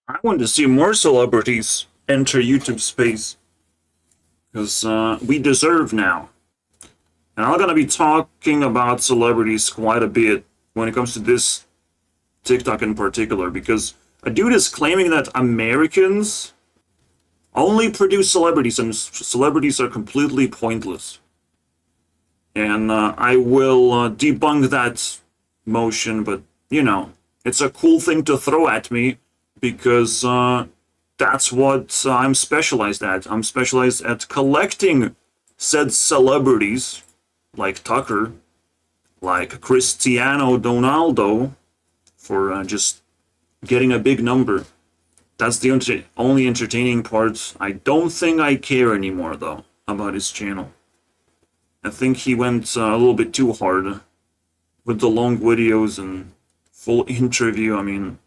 I want to see more celebrities enter YouTube space because we deserve now. And I'm gonna be talking about celebrities quite a bit when it comes to this TikTok in particular, because a dude is claiming that Americans only produce celebrities and celebrities are completely pointless. And I will debunk that motion, but you know, it's a cool thing to throw at me because that's what I'm specialized at. I'm specialized at collecting said celebrities like Tucker, like Cristiano Ronaldo, for just getting a big number. That's the only entertaining part. I don't think I care anymore, though, about his channel. I think he went a little bit too hard with the long videos and full interview. I mean,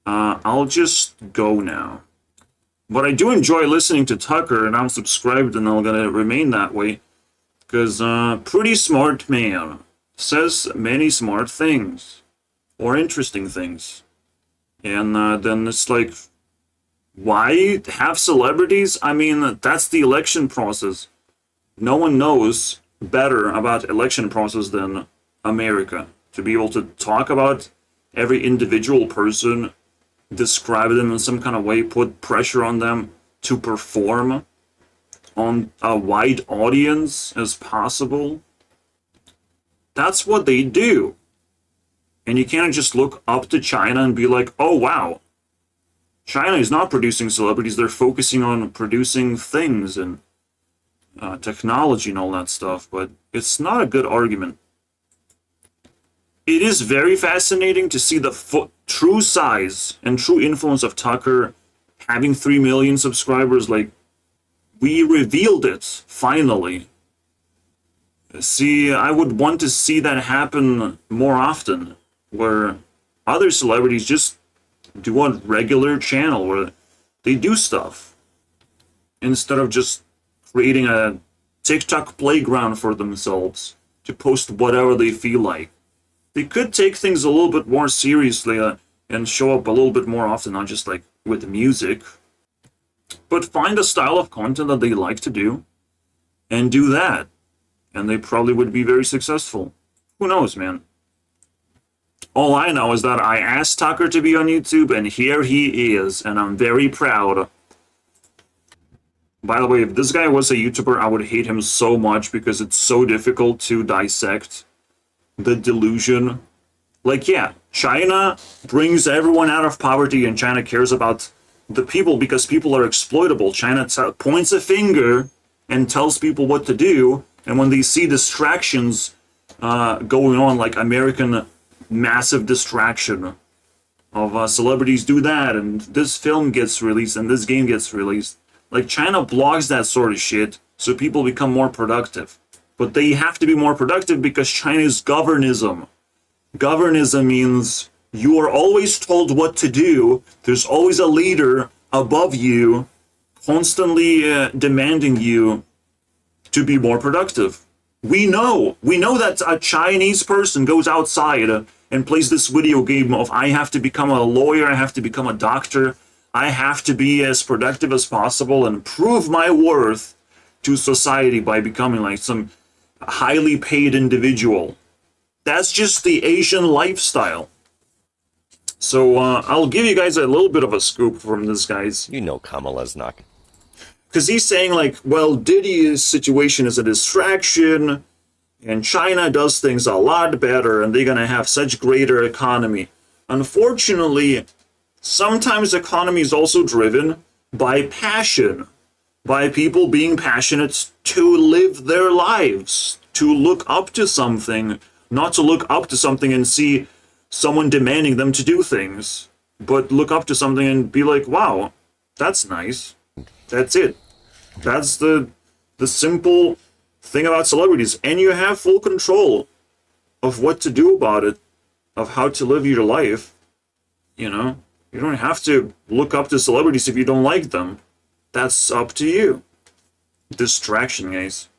I'll just go now. But I do enjoy listening to Tucker, and I'm subscribed, and I'm gonna remain that way. Because pretty smart man says many smart things or interesting things. And then it's like, why have celebrities? I mean, that's the election process. No one knows better about election process than America. To be able to talk about every individual person, describe them in some kind of way, put pressure on them to perform on a wide audience as possible. That's what they do. And you can't just look up to China and be like, oh wow, China is not producing celebrities, they're focusing on producing things and technology and all that stuff, but it's not a good argument. It is very fascinating to see the true size and true influence of Tucker having 3 million subscribers. Like, we revealed it, finally. See, I would want to see that happen more often, where other celebrities just do a regular channel where they do stuff, instead of just creating a TikTok playground for themselves to post whatever they feel like. They could take things a little bit more seriously and show up a little bit more often, not just like with music. But find a style of content that they like to do and do that. And they probably would be very successful. Who knows, man? All I know is that I asked Tucker to be on YouTube, and here he is, and I'm very proud. By the way, if this guy was a YouTuber, I would hate him so much because it's so difficult to dissect the delusion. Like, yeah, China brings everyone out of poverty, and China cares about the people because people are exploitable. China points a finger and tells people what to do, and when they see distractions going on, like American massive distraction of celebrities do that, and this film gets released, and this game gets released. Like, China blocks that sort of shit so people become more productive. But they have to be more productive because China is governism. Governism means you are always told what to do. There's always a leader above you, constantly demanding you to be more productive. We know that a Chinese person goes outside and plays this video game of, I have to become a lawyer, I have to become a doctor, I have to be as productive as possible and prove my worth to society by becoming like some highly paid individual. That's just the Asian lifestyle. So I'll give you guys a little bit of a scoop from this guy's. You know Kamala's not. Because he's saying, like, well, Diddy's situation is a distraction, and China does things a lot better, and they're going to have such greater economy. Unfortunately, sometimes economy is also driven by passion, by people being passionate to live their lives, to look up to something, not to look up to something and see someone demanding them to do things, but look up to something and be like, wow, that's nice. That's it. That's the simple thing about celebrities. And you have full control of what to do about it, of how to live your life. You know, you don't have to look up to celebrities if you don't like them. That's up to you. Distraction, guys.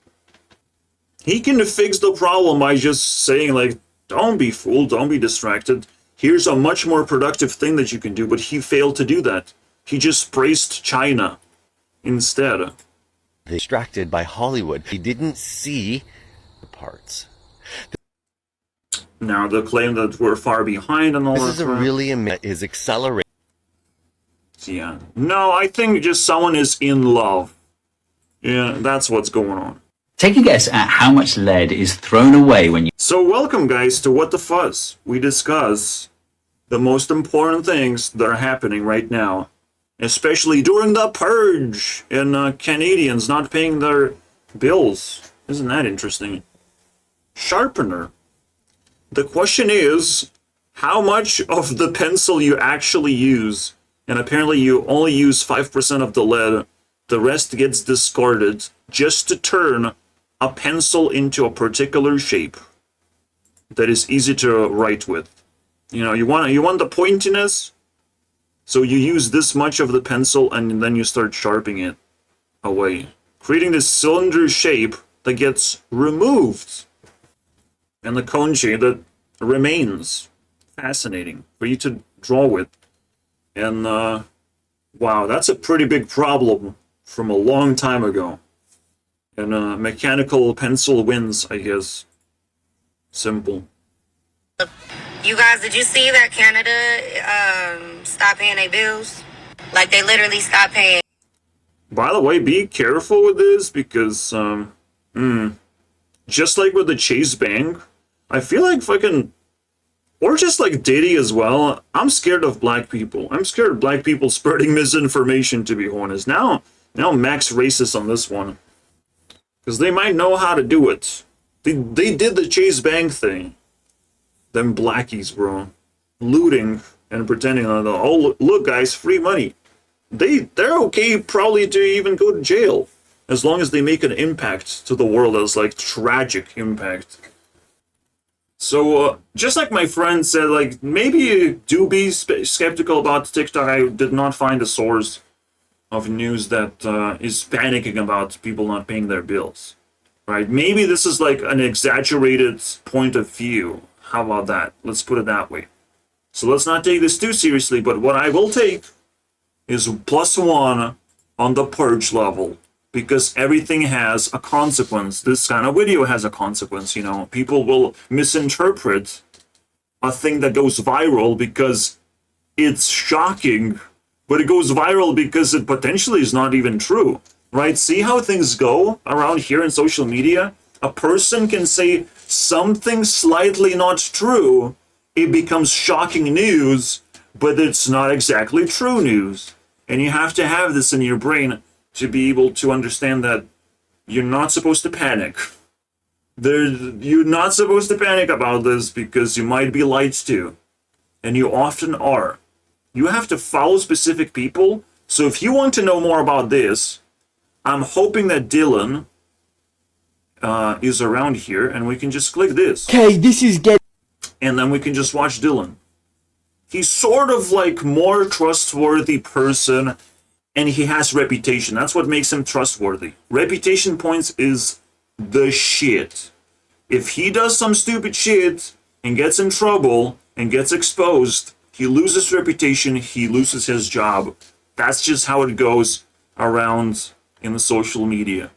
He can fix the problem by just saying, like, don't be fooled, don't be distracted. Here's a much more productive thing that you can do, but he failed to do that. He just praised China instead. Distracted by Hollywood. He didn't see the parts. Now, the claim that we're far behind and all that. This is a really is accelerating. Yeah. No, I think just someone is in love. Yeah, that's what's going on. Take a guess at how much lead is thrown away when you... So welcome, guys, to What the Fuzz. We discuss the most important things that are happening right now, especially during the purge and Canadians not paying their bills. Isn't that interesting? Sharpener. The question is, how much of the pencil you actually use? And apparently you only use 5% of the lead. The rest gets discarded just to turn a pencil into a particular shape that is easy to write with. You know, you want the pointiness, so you use this much of the pencil and then you start sharpening it away, creating this cylinder shape that gets removed, and the cone shape that remains. Fascinating for you to draw with. And wow, that's a pretty big problem from a long time ago. And mechanical pencil wins, I guess. Simple. You guys, did you see that Canada stopped paying their bills? Like, they literally stopped paying. By the way, be careful with this because, just like with the Chase Bank, I feel like fucking, or just like Diddy as well, I'm scared of black people. I'm scared of black people spreading misinformation, to be honest. Now Max racist on this one. Because they might know how to do it. They did the Chase Bank thing. Them blackies, bro. Looting and pretending, oh, look, guys, free money. They're okay probably to even go to jail. As long as they make an impact to the world as, like, tragic impact. So, just like my friend said, like, maybe do be skeptical about TikTok. I did not find a source of news that is panicking about people not paying their bills, right? Maybe this is like an exaggerated point of view. How about that? Let's put it that way. So let's not take this too seriously, but what I will take is +1 on the purge level, because everything has a consequence. This kind of video has a consequence, you know. People will misinterpret a thing that goes viral because it's shocking, but it goes viral because it potentially is not even true, right? See how things go around here in social media? A person can say something slightly not true, it becomes shocking news, but it's not exactly true news. And you have to have this in your brain to be able to understand that you're not supposed to panic. You're not supposed to panic about this because you might be lied to, and you often are. You have to follow specific people. So if you want to know more about this, I'm hoping that Dylan is around here, and we can just click this. Okay, this is get. And then we can just watch Dylan. He's sort of like more trustworthy person, and he has reputation. That's what makes him trustworthy. Reputation points is the shit. If he does some stupid shit and gets in trouble and gets exposed, he loses reputation, he loses his job. That's just how it goes around in the social media.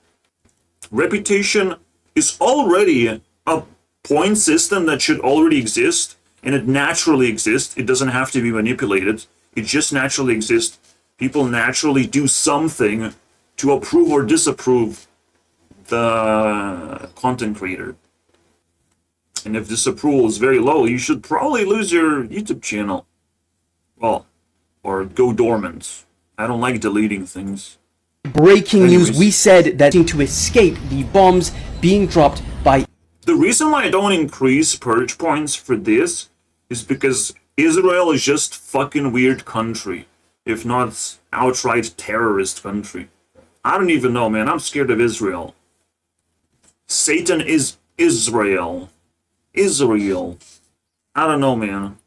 Reputation is already a point system that should already exist, and it naturally exists. It doesn't have to be manipulated. It just naturally exists. People naturally do something to approve or disapprove the content creator. And if disapproval is very low, you should probably lose your YouTube channel. Well, or go dormant. I don't like deleting things. Breaking news, we said that to escape the bombs being dropped by... The reason why I don't increase purge points for this is because Israel is just fucking weird country. If not outright terrorist country. I don't even know, man. I'm scared of Israel. Satan is Israel. Israel. I don't know, man.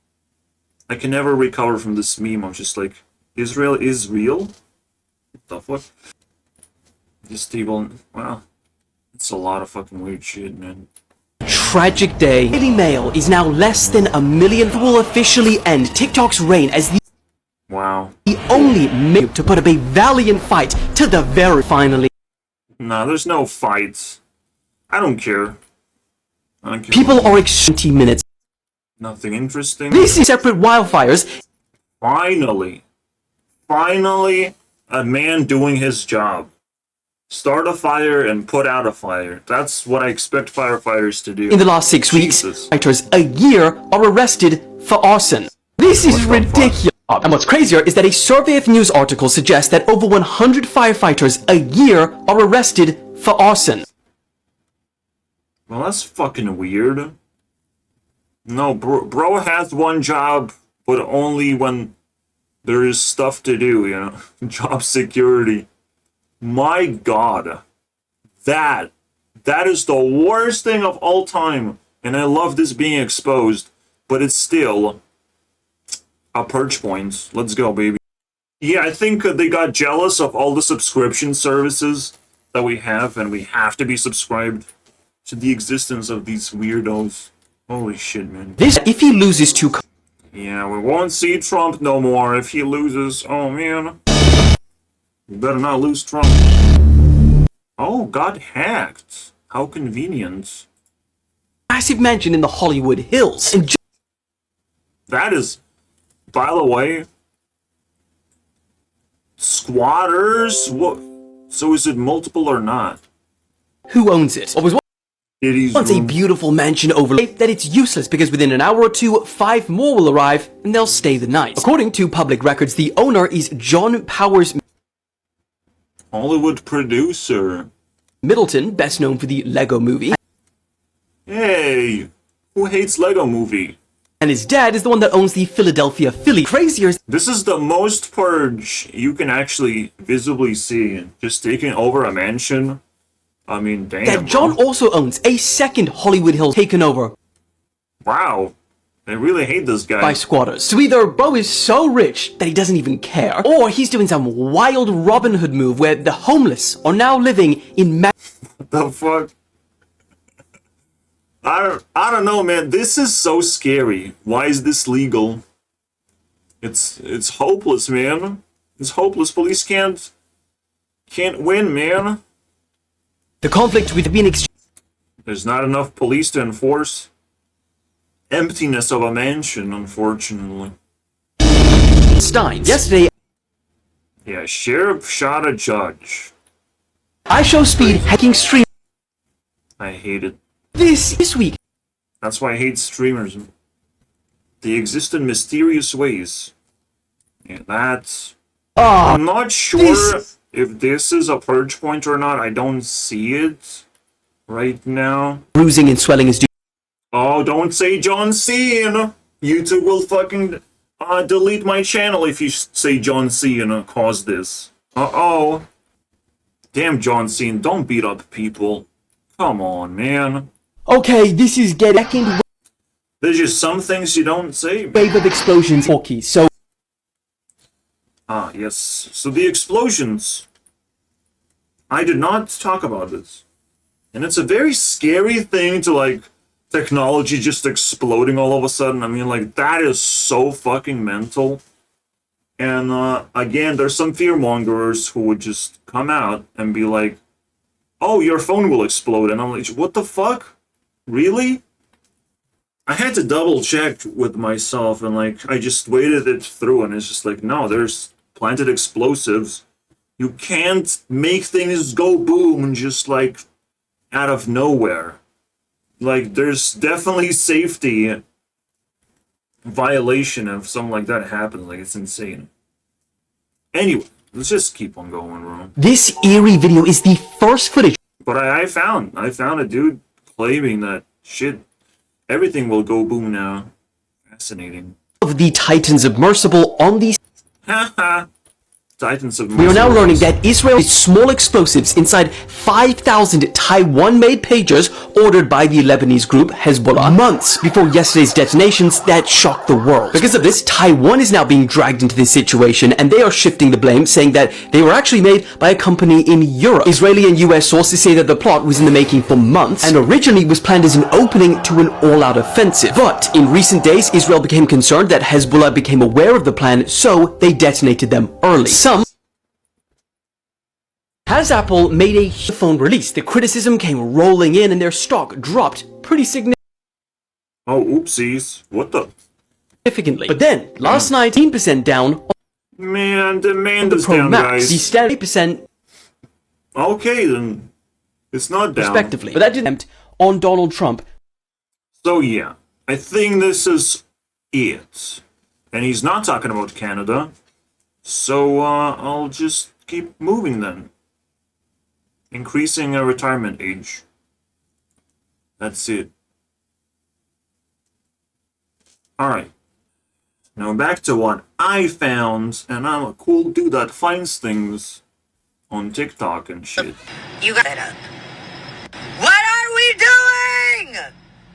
I can never recover from this meme. I'm just like, Israel is real? What the fuck? This table, wow. It's a lot of fucking weird shit, man. tragic day. Daily Mail is now less than 1 million. Will officially end TikTok's reign as Wow. the only media to put up a valiant fight to the very finally. Nah, there's no fights. I don't care. I don't care. People are 20 minutes. Nothing interesting. This is separate wildfires. Finally, a man doing his job. Start a fire and put out a fire. That's what I expect firefighters to do. In the last 6 weeks, Jesus. firefighters a year are arrested for arson. This is ridiculous. And what's crazier is that a survey of news articles suggests that over 100 firefighters a year are arrested for arson. Well, that's fucking weird. No, bro has one job, but only when there is stuff to do, you know? Job security. My God. That is the worst thing of all time. And I love this being exposed, but it's still a purge point. Let's go, baby. Yeah, I think they got jealous of all the subscription services that we have, and we have to be subscribed to the existence of these weirdos. Holy shit, man. This, if he loses to Yeah, we won't see Trump no more if he loses. Oh, man. We better not lose Trump. Oh, got hacked. How convenient. massive mansion in the Hollywood Hills, and That is, by the way, squatters? What? So is it multiple or not? who owns it? Or was It once a beautiful mansion overlaid that it's useless because within an hour or two, 5 more will arrive and they'll stay the night. According to public records, the owner is John Powers Hollywood producer. Middleton, best known for the Lego movie, Hey, who hates Lego Movie? and his dad is the one that owns the Philadelphia Philly. Crazier is This is the most purge you can actually visibly see. Just taking over a mansion. I mean, damn. that John bro. also owns a second Hollywood Hill taken over Wow. They really hate this guy. by squatters. So either Bo is so rich that he doesn't even care, or he's doing some wild Robin Hood move where the homeless are now living in What the fuck? I don't know, man. This is so scary. Why is this legal? It's hopeless, man. It's hopeless. Police can't win, man. the conflict with being There's not enough police to enforce emptiness of a mansion, unfortunately. Steins. Yesterday, Yeah, sheriff shot a judge. I show speed hacking stream. I hate it. This week, That's why I hate streamers. They exist in mysterious ways. Yeah, that's... I'm not sure this- if this is a purge point or not. I don't see it right now. bruising and swelling is due. Oh, don't say John Cena! YouTube will fucking delete my channel if you say John Cena caused this. Uh-oh. Damn, John Cena, don't beat up people. Come on, man. Okay, this is getting second There's just some things you don't say. wave of explosions. Porky, so Ah, yes. So the explosions. I did not talk about this. And it's a very scary thing to, like, technology just exploding all of a sudden. I mean, like, that is so fucking mental. And, again, there's some fearmongers who would just come out and be like, oh, your phone will explode. And I'm like, what the fuck? Really? I had to double check with myself and, like, I just waited it through and it's just like, no, there's planted explosives. You can't make things go boom just, like, out of nowhere. Like, there's definitely safety violation if something like that happens. Like, it's insane. Anyway, let's just keep on going, bro. this eerie video is the first footage But I found a dude claiming that shit, everything will go boom now. Fascinating. of the Titan submersible on the Haha. Titans of We are now Mars. learning that Israel is small explosives inside 5,000 Taiwan-made pagers ordered by the Lebanese group Hezbollah months before yesterday's detonations that shocked the world. Because of this, Taiwan is now being dragged into this situation, and they are shifting the blame, saying that they were actually made by a company in Europe. Israeli and US sources say that the plot was in the making for months and originally was planned as an opening to an all-out offensive. But in recent days, Israel became concerned that Hezbollah became aware of the plan, so they detonated them early. As Apple made a phone release, the criticism came rolling in and their stock dropped pretty Oh, oopsies. What the? significantly. But then, last night, 18% down Man, demand on the is Pro down, Max, guys. the standard 8% Okay, then. It's not down. respectively. But that didn't on Donald Trump. So, yeah. I think this is it. And he's not talking about Canada. So, I'll just keep moving then. Increasing a retirement age. That's it. Alright. Now back to what I found, and I'm a cool dude that finds things on TikTok and shit. You got that up. What are we doing?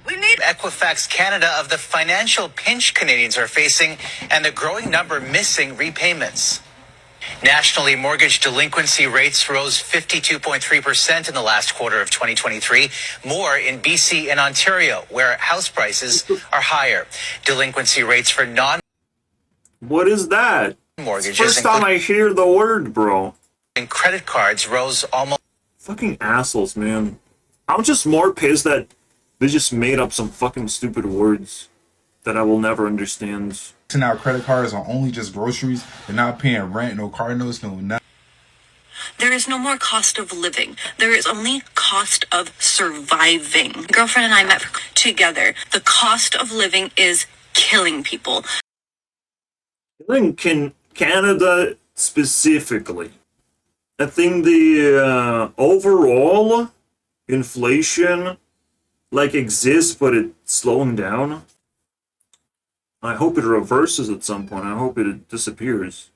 We need Equifax Canada of the financial pinch Canadians are facing and the growing number missing repayments. Nationally, mortgage delinquency rates rose 52.3% in the last quarter of 2023, more in BC and Ontario, where house prices are higher. Delinquency rates for What is that? non-mortgages, First time I hear the word, bro. including credit cards, rose almost Fucking assholes, man. I'm just more pissed that they just made up some fucking stupid words that I will never understand. Now credit cards are only just groceries. They're not paying rent, no car notes, no nothing. There is no more cost of living. There is only cost of surviving. My girlfriend and I met together. The cost of living is killing people. In Canada specifically, I think the overall inflation exists, but it's slowing down. I hope it reverses at some point. I hope it disappears.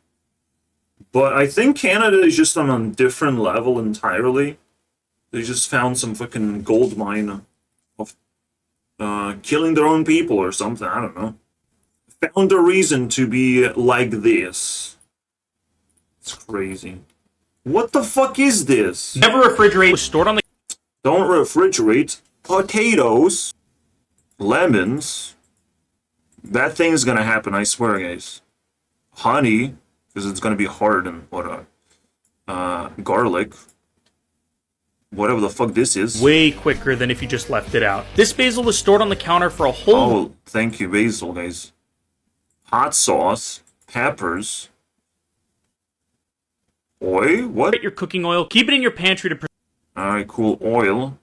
But I think Canada is just on a different level entirely. They just found some fucking gold mine of killing their own people or something. I don't know. Found a reason to be like this. It's crazy. What the fuck is this? Never refrigerate was stored on the Don't refrigerate potatoes, lemons. That thing is gonna happen, I swear, guys. Honey, because it's gonna be hard, and garlic. Whatever the fuck this is. way quicker than if you just left it out. This basil was stored on the counter for a whole Oh, thank you, basil, guys. Hot sauce, peppers. Oil? What? your cooking oil. Keep it in your pantry to Alright, cool. Oil.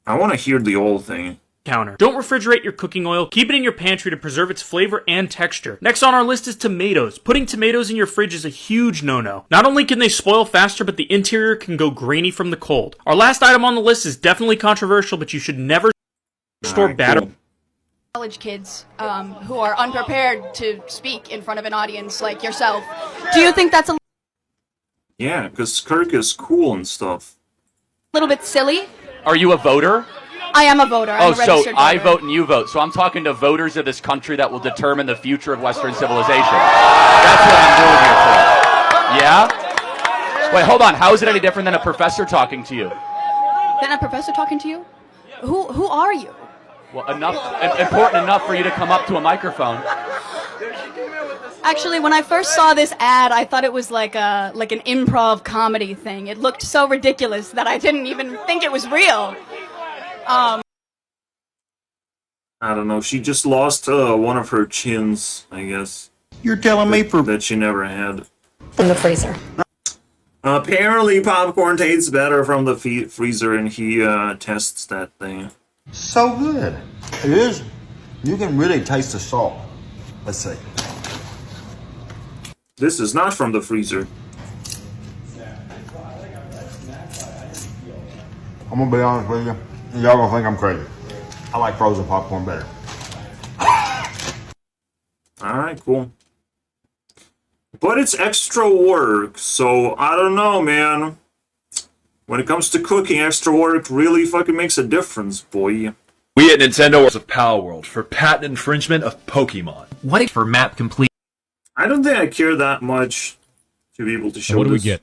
I want to hear the oil thing. counter. Don't refrigerate your cooking oil. Keep it in your pantry to preserve its flavor and texture. Next on our list is tomatoes. Putting tomatoes in your fridge is a huge no-no. Not only can they spoil faster, but the interior can go grainy from the cold. Our last item on the list is definitely controversial, but you should never store Alright, bad cool. College kids who are unprepared to speak in front of an audience like yourself. Do you think that's a Yeah, because Kirk is cool and stuff. little bit silly? Are you a voter? I am a voter. I'm Oh, a so registered voter. I vote and you vote. So I'm talking to voters of this country that will determine the future of Western civilization. That's what I'm doing here today. Yeah? Wait, hold on. How is it any different than a professor talking to you? Then a professor talking to you? Who are you? Well, important enough for you to come up to a microphone. Actually, when I first saw this ad, I thought it was like an improv comedy thing. It looked so ridiculous that I didn't even think it was real. I don't know. She just lost one of her chins, I guess. You're telling me that she never had. From the freezer. Apparently, popcorn tastes better from the freezer, and he tests that thing. so good. It is. You can really taste the salt. Let's see. This is not from the freezer. I'm gonna be honest with you. Y'all gonna think I'm crazy. I like frozen popcorn better. Alright, cool. But it's extra work, so I don't know, man. When it comes to cooking, extra work really fucking makes a difference, boy. We at Nintendo are of Power World for patent infringement of Pokemon. What if for map complete? I don't think I care that much to be able to show What do we this. get?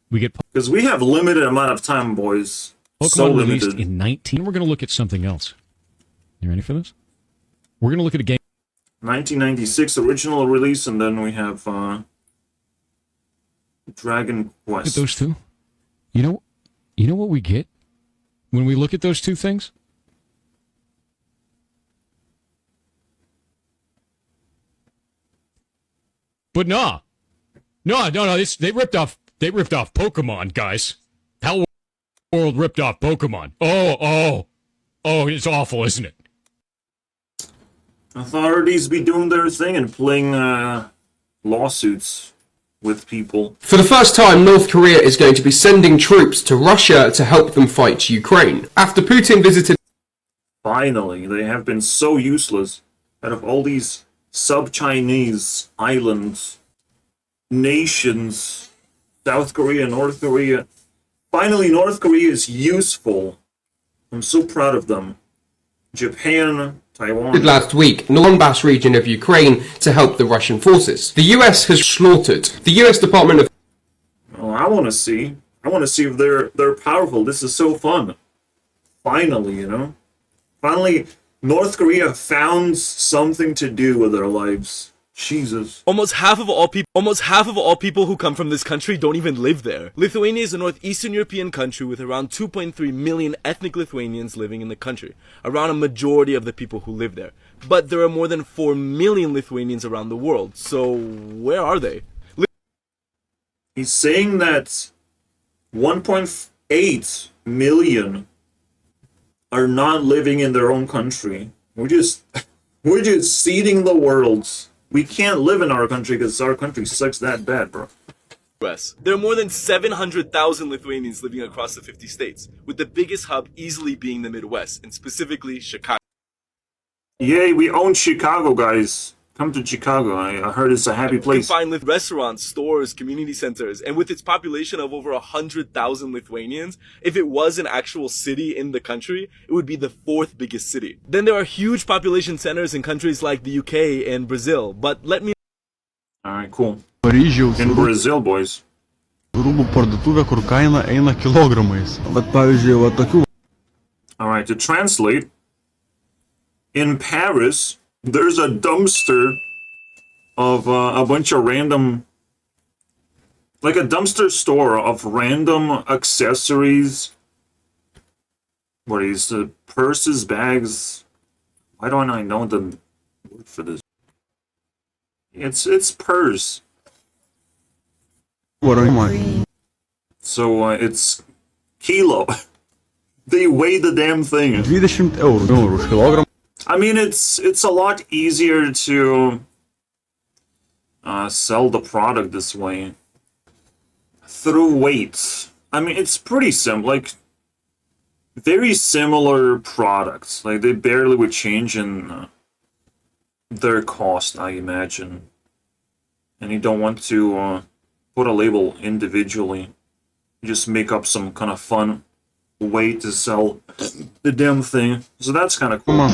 We get Because we have limited amount of time, boys. Pokemon So released limited. in 19. We're going to look at something else. You ready for this? We're going to look at a game. 1996 original release, and then we have Dragon Look at Quest. those two. You know what we get when we look at those two things? But no, they ripped off Pokemon, guys. Hell World ripped off Pokemon. Oh, it's awful, isn't it? Authorities be doing their thing and playing lawsuits with people. For the first time, North Korea is going to be sending troops to Russia to help them fight Ukraine. After Putin visited... Finally, they have been so useless. Out of all these sub-Chinese islands, nations, South Korea, North Korea. Finally, North Korea is useful. I'm so proud of them. Japan, Taiwan. last week in the Donbass region of Ukraine to help the Russian forces. The US has slaughtered. The US Department of... Oh, I want to see. I want to see if they're powerful. This is so fun. Finally, you know? Finally, North Korea found something to do with their lives. Jesus. Almost half of all people who come from this country don't even live there. Lithuania is a northeastern European country with around 2.3 million ethnic Lithuanians living in the country, around a majority of the people who live there. But there are more than 4 million Lithuanians around the world, so where are they? He's saying that 1.8 million are not living in their own country. We're just seeding the world. We can't live in our country because our country sucks that bad, bro. There are more than 700,000 Lithuanians living across the 50 states, with the biggest hub easily being the Midwest, and specifically Chicago. Yay, we own Chicago, guys. Come to Chicago. I heard it's a happy place. You can find restaurants, stores, community centers, and with its population of over 100,000 Lithuanians, if it was an actual city in the country, it would be the 4th biggest city. Then there are huge population centers in countries like the UK and Brazil, but let me... Alright, cool. In Brazil, boys. Alright, to translate, in Paris, there's a dumpster of a bunch of random, like a dumpster store of random accessories. What is the purses, bags? Why don't I know the word for this? It's purse. So it's kilo. They weigh the damn thing. I mean, it's a lot easier to sell the product this way through weight. I mean, it's pretty simple, like very similar products. Like they barely would change in their cost, I imagine. And you don't want to put a label individually. You just make up some kind of fun way to sell the damn thing. So that's kind of cool.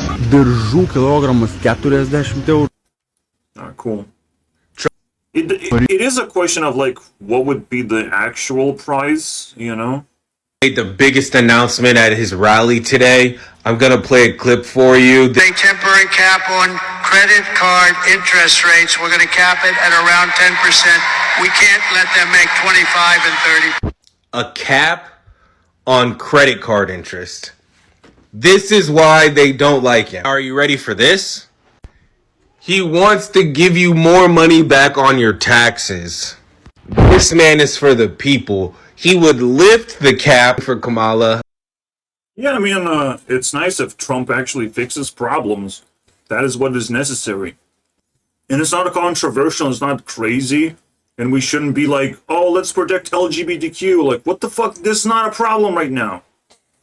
Cool. It is a question of like what would be the actual price, you know? Made the biggest announcement at his rally today. I'm gonna play a clip for you. A temporary cap on credit card interest rates. We're gonna cap it at around 10%. We can't let them make 25 and 30. A cap on credit card interest. This is why they don't like him. Are you ready for this? He wants to give you more money back on your taxes. This man is for the people. He would lift the cap for Kamala. Yeah, I mean, it's nice if Trump actually fixes problems. That is what is necessary. And it's not controversial, it's not crazy. And we shouldn't be like, oh, let's protect LGBTQ. Like, what the fuck? This is not a problem right now.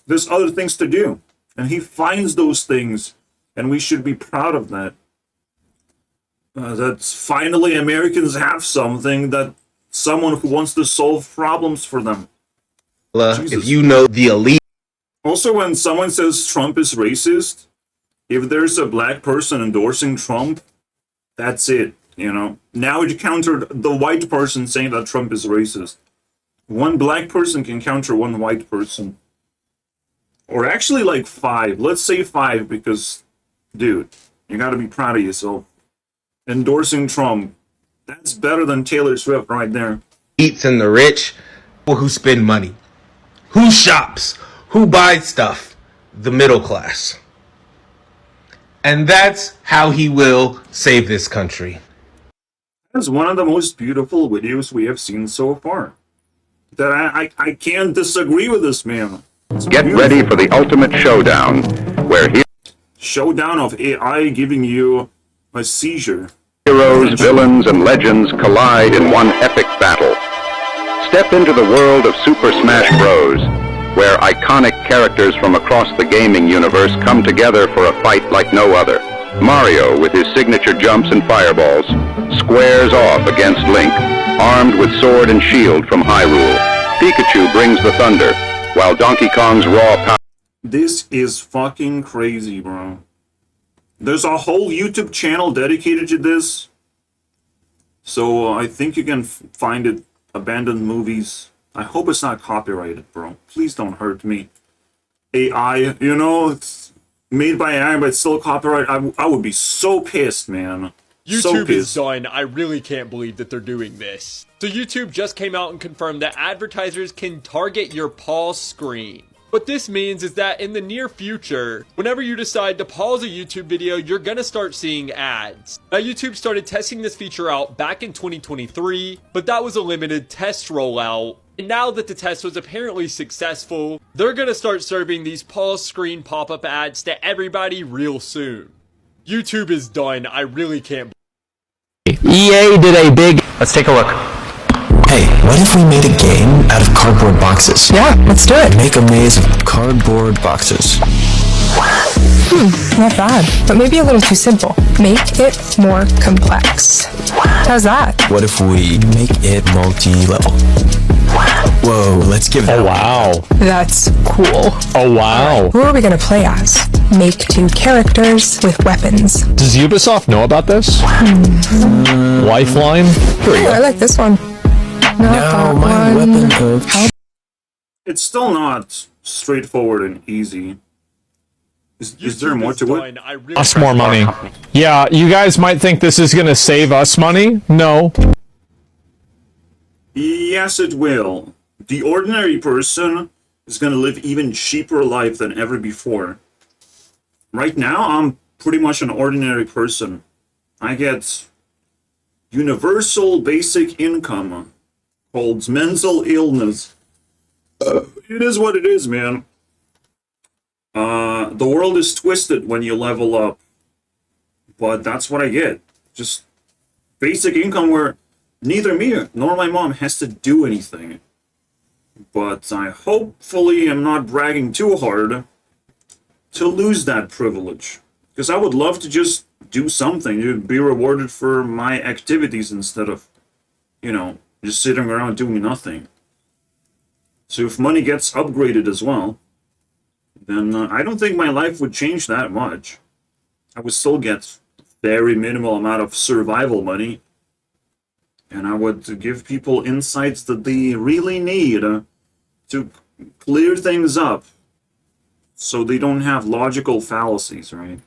There's other things to do. And he finds those things. And we should be proud of that. that finally Americans have something that someone who wants to solve problems for them. If you know the elite. Also, when someone says Trump is racist, if there's a black person endorsing Trump, that's it, you know. Now it countered the white person saying that Trump is racist. One black person can counter one white person. Or actually like 5. Let's say 5 because, dude, you gotta be proud of yourself. Endorsing Trump, that's better than Taylor Swift right there. Eats and the rich, who spend money, who shops, who buys stuff, the middle class. And that's how he will save this country. That's one of the most beautiful videos we have seen so far. That I can't disagree with this man. Get ready for the ultimate showdown, where showdown of AI giving you a seizure. Heroes, villains, and legends collide in one epic battle. Step into the world of Super Smash Bros., where iconic characters from across the gaming universe come together for a fight like no other. Mario, with his signature jumps and fireballs, squares off against Link, armed with sword and shield from Hyrule. Pikachu brings the thunder, while Donkey Kong's raw power... This is fucking crazy, bro. There's a whole YouTube channel dedicated to this. So I think you can find it, Abandoned Movies. I hope it's not copyrighted, bro. Please don't hurt me. AI, you know, it's made by AI, but it's still copyrighted. I would be so pissed, man. YouTube is done. I really can't believe that they're doing this. So YouTube just came out and confirmed that advertisers can target your pause screen. What this means is that in the near future, whenever you decide to pause a YouTube video, you're gonna start seeing ads. Now, YouTube started testing this feature out back in 2023, but that was a limited test rollout. And now that the test was apparently successful, they're gonna start serving these pause screen pop-up ads to everybody real soon. YouTube is done. I really can't. EA did a big... Let's take a look. Hey, what if we made a game out of cardboard boxes? Yeah, let's do it. Make a maze of cardboard boxes. Not bad, but maybe a little too simple. Make it more complex. How's that? What if we make it multi-level? Whoa, let's give it Oh, wow. That's cool. Oh, wow. Who are we gonna play as? Make 2 characters with weapons. Does Ubisoft know about this? Lifeline? Here we Oh, I go. like this one. Now my weapon of... It's still not straightforward and easy. Is there more to it? Us more money. Yeah, you guys might think this is gonna save us money. No. Yes, it will. The ordinary person is gonna live even cheaper life than ever before. Right now, I'm pretty much an ordinary person. I get universal basic income, called mental illness. It is what it is, man. The world is twisted when you level up. But that's what I get. Just basic income where neither me nor my mom has to do anything. But I hopefully am not bragging too hard to lose that privilege. Because I would love to just do something, to be rewarded for my activities instead of, you know, just sitting around doing nothing. So if money gets upgraded as well, then I don't think my life would change that much. I would still get very minimal amount of survival money, and I would give people insights that they really need to clear things up so they don't have logical fallacies, right?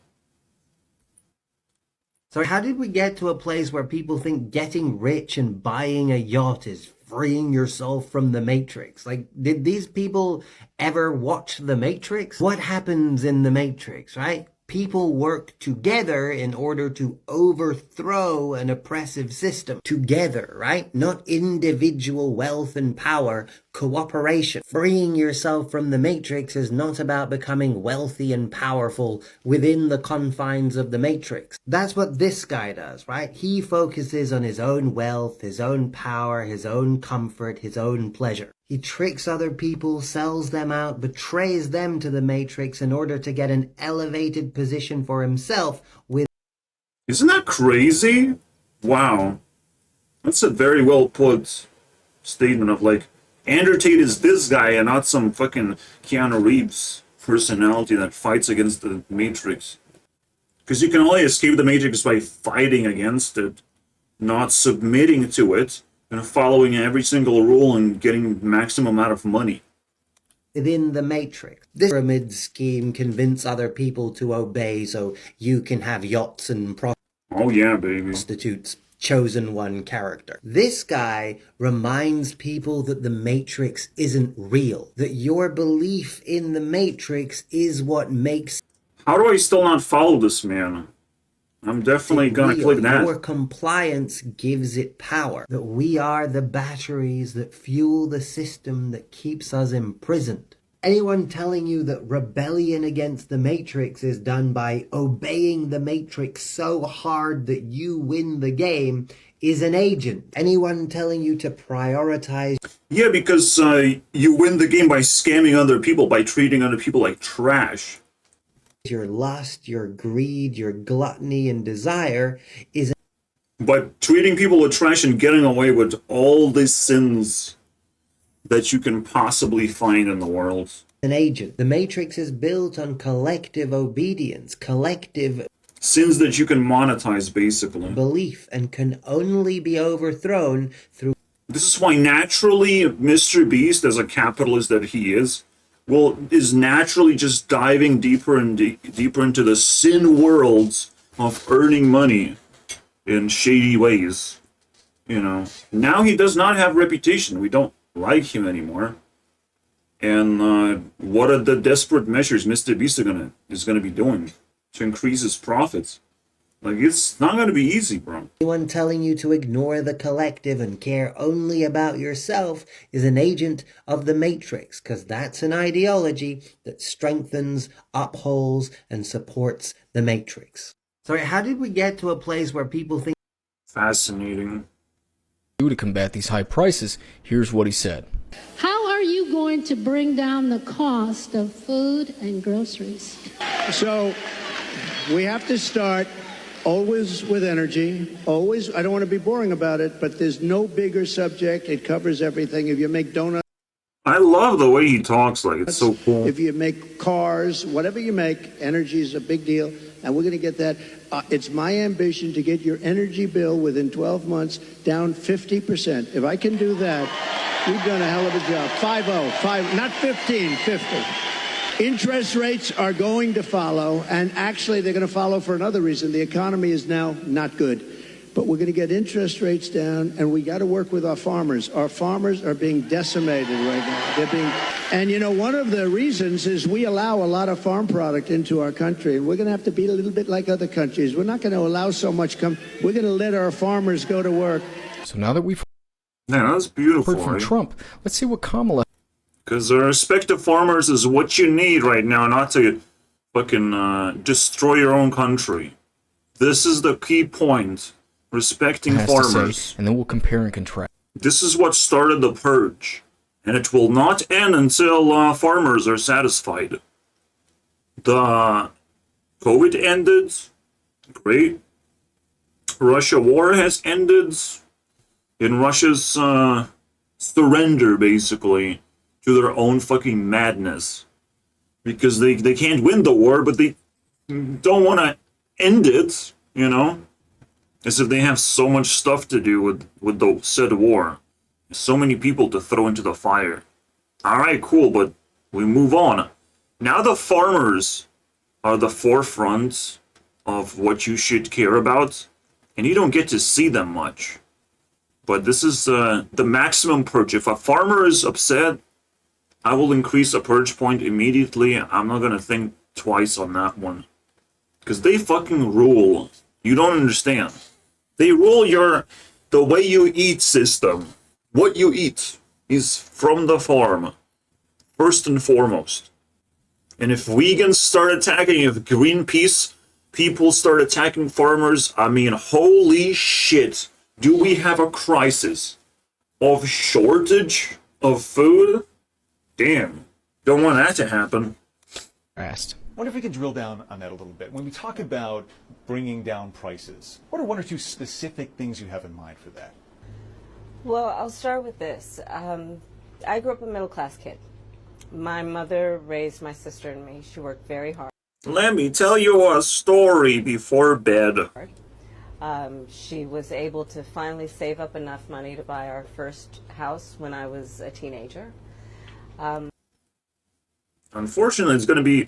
So how did we get to a place where people think getting rich and buying a yacht is freeing yourself from the Matrix? Like, did these people ever watch the Matrix? What happens in the Matrix, right? People work together in order to overthrow an oppressive system. Together, right? Not individual wealth and power, cooperation. Freeing yourself from the Matrix is not about becoming wealthy and powerful within the confines of the Matrix. That's what this guy does, right? He focuses on his own wealth, his own power, his own comfort, his own pleasure. He tricks other people, sells them out, betrays them to the Matrix in order to get an elevated position for himself with... Isn't that crazy? Wow. That's a very well put statement of like, Andrew Tate is this guy and not some fucking Keanu Reeves personality that fights against the Matrix. Because you can only escape the Matrix by fighting against it, not submitting to it, and following every single rule and getting maximum amount of money. Within the Matrix, this pyramid scheme convince other people to obey so you can have yachts and oh yeah, baby. Prostitutes. Chosen one character. This guy reminds people that the Matrix isn't real, that your belief in the Matrix is what makes. How do I still not follow this man? I'm definitely gonna click that. Your compliance gives it power, that we are the batteries that fuel the system that keeps us imprisoned. Anyone telling you that rebellion against the Matrix is done by obeying the Matrix so hard that you win the game is an agent. Anyone telling you to prioritize... Yeah, because you win the game by scamming other people, by treating other people like trash. Your lust, your greed, your gluttony and desire is... But treating people with trash and getting away with all the sins that you can possibly find in the world. An agent. The Matrix is built on collective obedience, collective sins that you can monetize, basically. Belief, and can only be overthrown through... This is why naturally Mr. Beast, as a capitalist that he is naturally just diving deeper and deeper into the sin worlds of earning money in shady ways. You know, now he does not have reputation. We don't like him anymore. And what are the desperate measures Mr. Beast is gonna be doing to increase his profits? Like, it's not gonna be easy, bro. Anyone telling you to ignore the collective and care only about yourself is an agent of the Matrix, because that's an ideology that strengthens, upholds, and supports the Matrix. Sorry, how did we get to a place where people think... Fascinating. To combat these high prices, here's what he said. How are you going to bring down the cost of food and groceries? So we have to start always with energy. Always, I don't want to be boring about it, but there's no bigger subject. It covers everything. If you make donuts, I love the way he talks. Like, it's so cool. If you make cars, whatever you make, energy is a big deal, and we're going to get that. It's my ambition to get your energy bill within 12 months down 50%. If I can do that, we've done a hell of a job. 5-0, not 15, 50. Interest rates are going to follow, and actually they're going to follow for another reason. The economy is now not good. But we're going to get interest rates down, and we got to work with our farmers. Our farmers are being decimated right now. And you know, one of the reasons is we allow a lot of farm product into our country, and we're going to have to be a little bit like other countries. We're not going to allow so much We're going to let our farmers go to work. So now that we've that's beautiful, heard from right? Trump, let's see what Kamala... Because respect to farmers is what you need right now, not to fucking destroy your own country. This is the key point. Respecting farmers. And then we'll compare and contrast. This is what started the purge. And it will not end until farmers are satisfied. The COVID ended. Great. Russia war has ended. In Russia's surrender, basically, to their own fucking madness. Because they can't win the war, but they don't want to end it, you know? As if they have so much stuff to do with the said war. So many people to throw into the fire. Alright, cool, but we move on. Now the farmers are the forefront of what you should care about, and you don't get to see them much. But this is the maximum purge. If a farmer is upset, I will increase a purge point immediately. I'm not gonna think twice on that one. Because they fucking rule. You don't understand. They rule the way you eat system. What you eat is from the farm, first and foremost. And if vegans start attacking, if Greenpeace people start attacking farmers, I mean, holy shit, do we have a crisis of shortage of food? Damn, don't want that to happen. wonder if we can drill down on that a little bit. When we talk about bringing down prices, what are one or two specific things you have in mind for that? Well, I'll start with this. I grew up a middle-class kid. My mother raised my sister and me. She worked very hard. Let me tell you a story before bed. She was able to finally save up enough money to buy our first house when I was a teenager. Unfortunately, it's going to be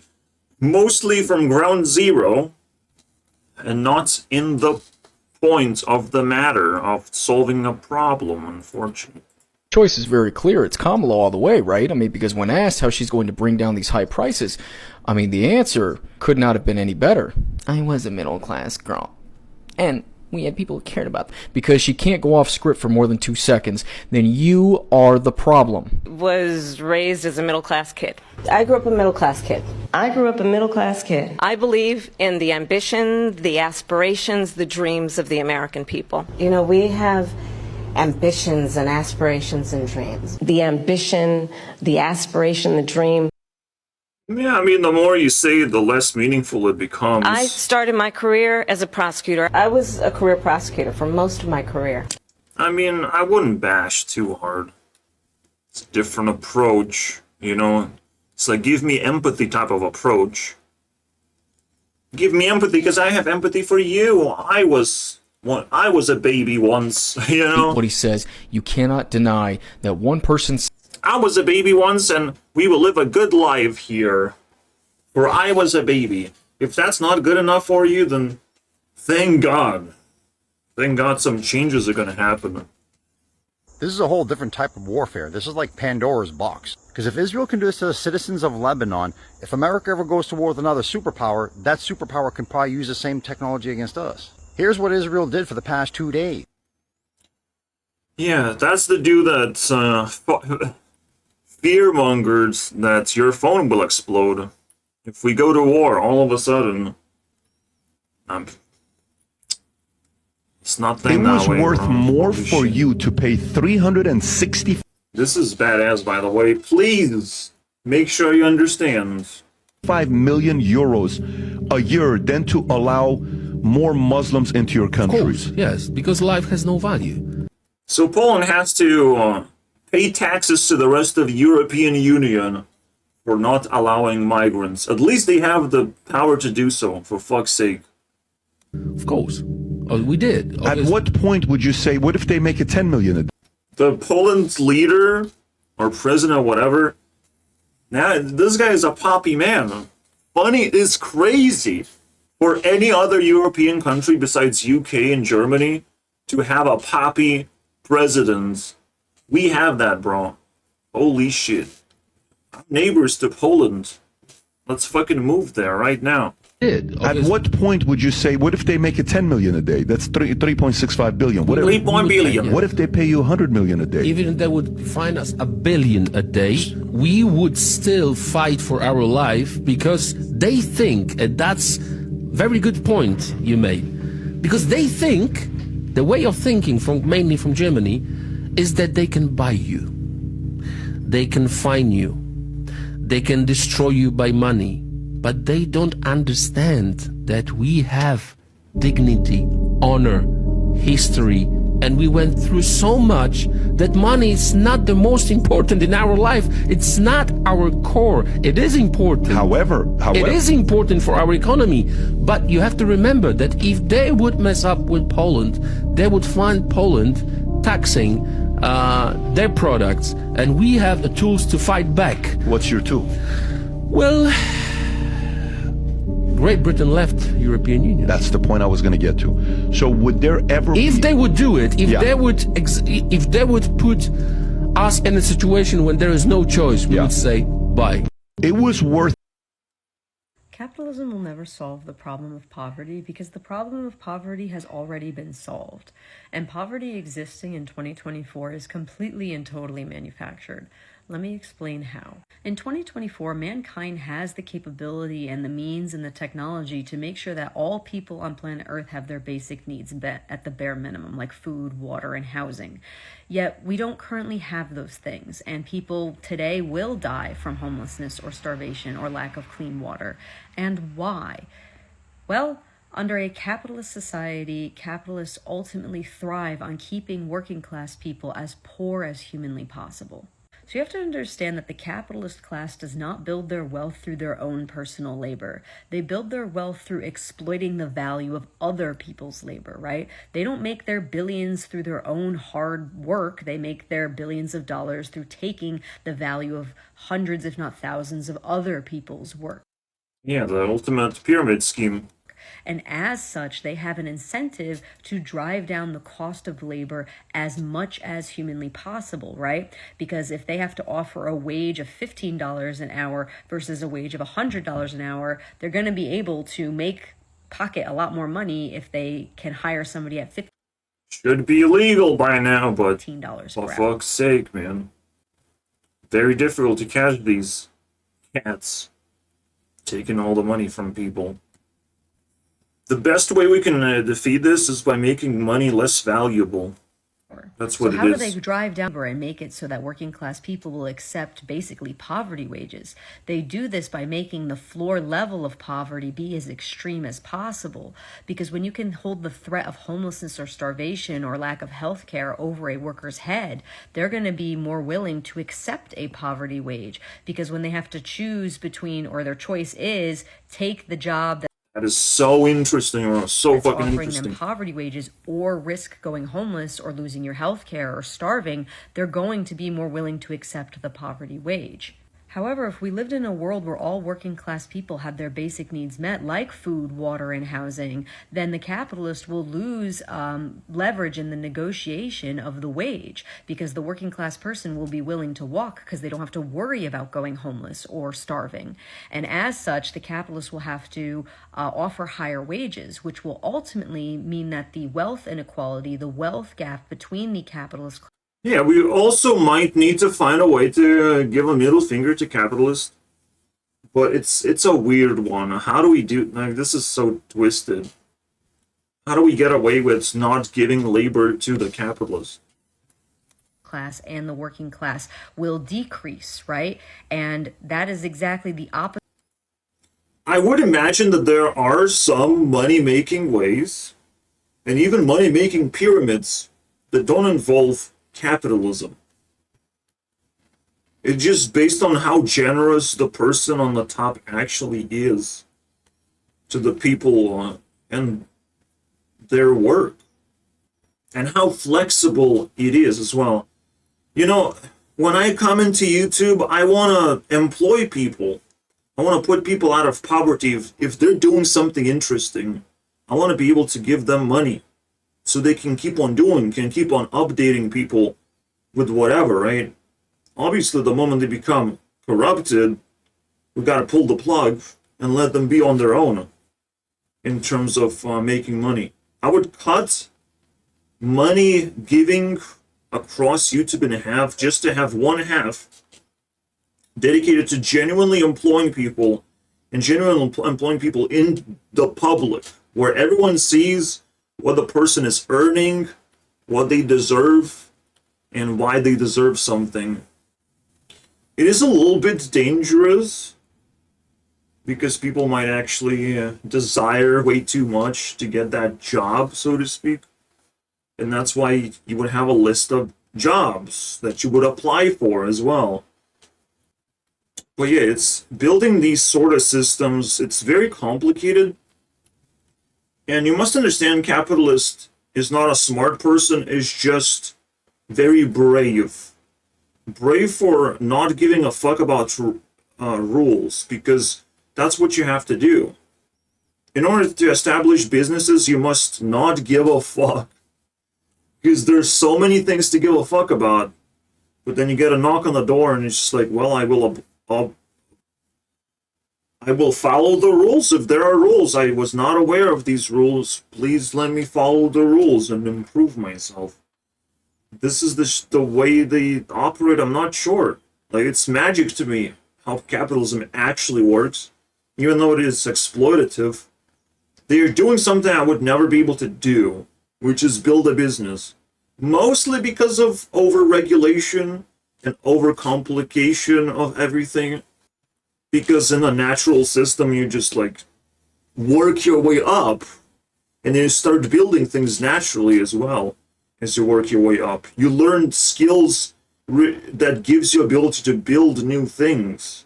mostly from ground zero and not in the point of the matter of solving a problem, unfortunately. Choice is very clear. It's Kamala all the way, right? I mean, because when asked how she's going to bring down these high prices, I mean, the answer could not have been any better. I was a middle-class girl. And we had people who cared about that. Because she can't go off script for more than 2 seconds, then you are the problem. Was raised as a middle-class kid. I grew up a middle-class kid. I believe in the ambition, the aspirations, the dreams of the American people. You know, we have ambitions and aspirations and dreams. The ambition, the aspiration, the dream. Yeah, I mean, the more you say it, the less meaningful it becomes. I started my career as a prosecutor. I was a career prosecutor for most of my career. I mean, I wouldn't bash too hard. It's a different approach, you know? It's like, give me empathy type of approach. Give me empathy because I have empathy for you. I was a baby once, you know? What he says, you cannot deny that one person's... I was a baby once and we will live a good life here. For I was a baby. If that's not good enough for you, then thank God. Thank God some changes are going to happen. This is a whole different type of warfare. This is like Pandora's box. Because if Israel can do this to the citizens of Lebanon, if America ever goes to war with another superpower, that superpower can probably use the same technology against us. Here's what Israel did for the past 2 days. Yeah, that's the dude that fear-mongers that your phone will explode. If we go to war, all of a sudden... it's not that way. It was worth more for you to pay 360... This is badass, by the way. Please, make sure you understand. 5 million euros a year than to allow more Muslims into your country. Of course, yes, because life has no value. So Poland has to pay taxes to the rest of the European Union for not allowing migrants. At least they have the power to do so, for fuck's sake. Of course. We did. At what point would you say, what if they make it 10 million a day? The Poland's leader, or president, or whatever, now this guy is a poppy man. Money is crazy. For any other European country besides UK and Germany to have a poppy president, we have that, bro. Holy shit. Neighbors to Poland. Let's fucking move there right now. At what point would you say, what if they make it 10 million a day? That's 3.65 billion. What if, 3 billion. What if they pay you 100 million a day? Even if they would fine us $1 billion a day, we would still fight for our life because they think, and that's very good point you made, because they think, the way of thinking mainly from Germany, is that they can buy you. They can fine you. They can destroy you by money. But they don't understand that we have dignity, honor, history, and we went through so much that money is not the most important in our life. It's not our core. It is important. However, it is important for our economy. But you have to remember that if they would mess up with Poland, they would find Poland taxing their products, and we have the tools to fight back. What's your tool? Well, Great Britain left European Union. That's the point I was going to get to. So would there ever if they would do it, if they would put us in a situation when there is no choice, we would say bye. It was worth. Capitalism will never solve the problem of poverty because the problem of poverty has already been solved. And poverty existing in 2024 is completely and totally manufactured. Let me explain how. In 2024, mankind has the capability and the means and the technology to make sure that all people on planet Earth have their basic needs met at the bare minimum, like food, water, and housing. Yet we don't currently have those things, and people today will die from homelessness or starvation or lack of clean water. And why? Well, under a capitalist society, capitalists ultimately thrive on keeping working class people as poor as humanly possible. So you have to understand that the capitalist class does not build their wealth through their own personal labor. They build their wealth through exploiting the value of other people's labor, right? They don't make their billions through their own hard work. They make their billions of dollars through taking the value of hundreds, if not thousands, of other people's work. Yeah, the ultimate pyramid scheme. And as such, they have an incentive to drive down the cost of labor as much as humanly possible, right? Because if they have to offer a wage of $15 an hour versus a wage of $100 an hour, they're going to be able to pocket a lot more money if they can hire somebody at $15. Should be illegal by now, but $15 for per hour. fuck's sake, man. Very difficult to catch these cats taking all the money from people. The best way we can defeat this is by making money less valuable. That's what it is. So how do they drive down labor and make it so that working class people will accept basically poverty wages? They do this by making the floor level of poverty be as extreme as possible. Because when you can hold the threat of homelessness or starvation or lack of health care over a worker's head, they're going to be more willing to accept a poverty wage. Because when they have to choose between, or their choice is, take the job that is so interesting, or so that's fucking offering interesting. them poverty wages, or risk going homeless or losing your health care or starving, they're going to be more willing to accept the poverty wage. However, if we lived in a world where all working class people had their basic needs met, like food, water, and housing, then the capitalist will lose leverage in the negotiation of the wage, because the working class person will be willing to walk because they don't have to worry about going homeless or starving. And as such, the capitalist will have to offer higher wages, which will ultimately mean that the wealth inequality, the wealth gap between the capitalist Yeah, we also might need to find a way to give a middle finger to capitalists. But it's a weird one. How do we do... Like, this is so twisted. How do we get away with not giving labor to the capitalists? class and the working class will decrease, right? And that is exactly the opposite. I would imagine that there are some money-making ways, and even money-making pyramids, that don't involve capitalism. It's just based on how generous the person on the top actually is to the people and their work, and how flexible it is as well. You know, when I come into YouTube, I want to employ people. I want to put people out of poverty. If they're doing something interesting, I want to be able to give them money so they can keep on doing, can keep on updating people with whatever, right? Obviously, the moment they become corrupted, we've got to pull the plug and let them be on their own in terms of making money. I would cut money giving across YouTube in half, just to have one half dedicated to genuinely employing people and genuinely employing people in the public, where everyone sees what the person is earning, what they deserve, and why they deserve something. It is a little bit dangerous because people might actually desire way too much to get that job, so to speak. And that's why you would have a list of jobs that you would apply for as well. But yeah, it's building these sort of systems, it's very complicated. And you must understand, capitalist is not a smart person, is just very brave. Brave for not giving a fuck about rules, because that's what you have to do. In order to establish businesses, you must not give a fuck. Because there's so many things to give a fuck about. But then you get a knock on the door and it's just like, well, I will follow the rules if there are rules. I was not aware of these rules. Please let me follow the rules and improve myself. This is the way they operate. I'm not sure. Like, it's magic to me how capitalism actually works, even though it is exploitative. They are doing something I would never be able to do, which is build a business. Mostly because of over-regulation and over-complication of everything. Because in a natural system, you just, like, work your way up, and then you start building things naturally as well as you work your way up. You learn skills that gives you ability to build new things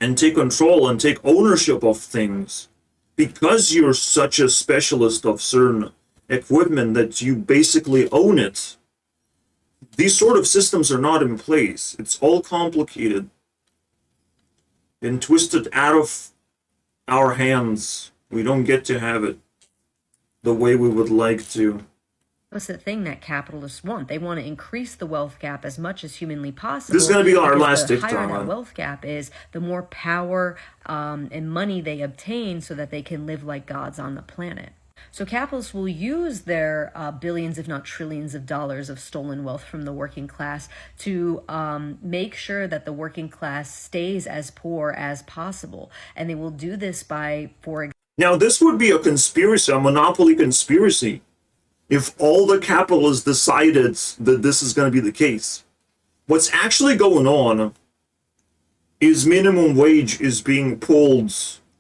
and take control and take ownership of things. Because you're such a specialist of certain equipment that you basically own it. These sort of systems are not in place. It's all complicated and twisted out of our hands. We don't get to have it the way we would like to. What's the thing that capitalists want? They want to increase the wealth gap as much as humanly possible. This is going to be our because last the TikTok. higher that wealth gap is, the more power and money they obtain so that they can live like gods on the planet. So capitalists will use their billions, if not trillions of dollars of stolen wealth from the working class to make sure that the working class stays as poor as possible. And they will do this by, for example... Now, this would be a conspiracy, a monopoly conspiracy, if all the capitalists decided that this is going to be the case. What's actually going on is minimum wage is being pulled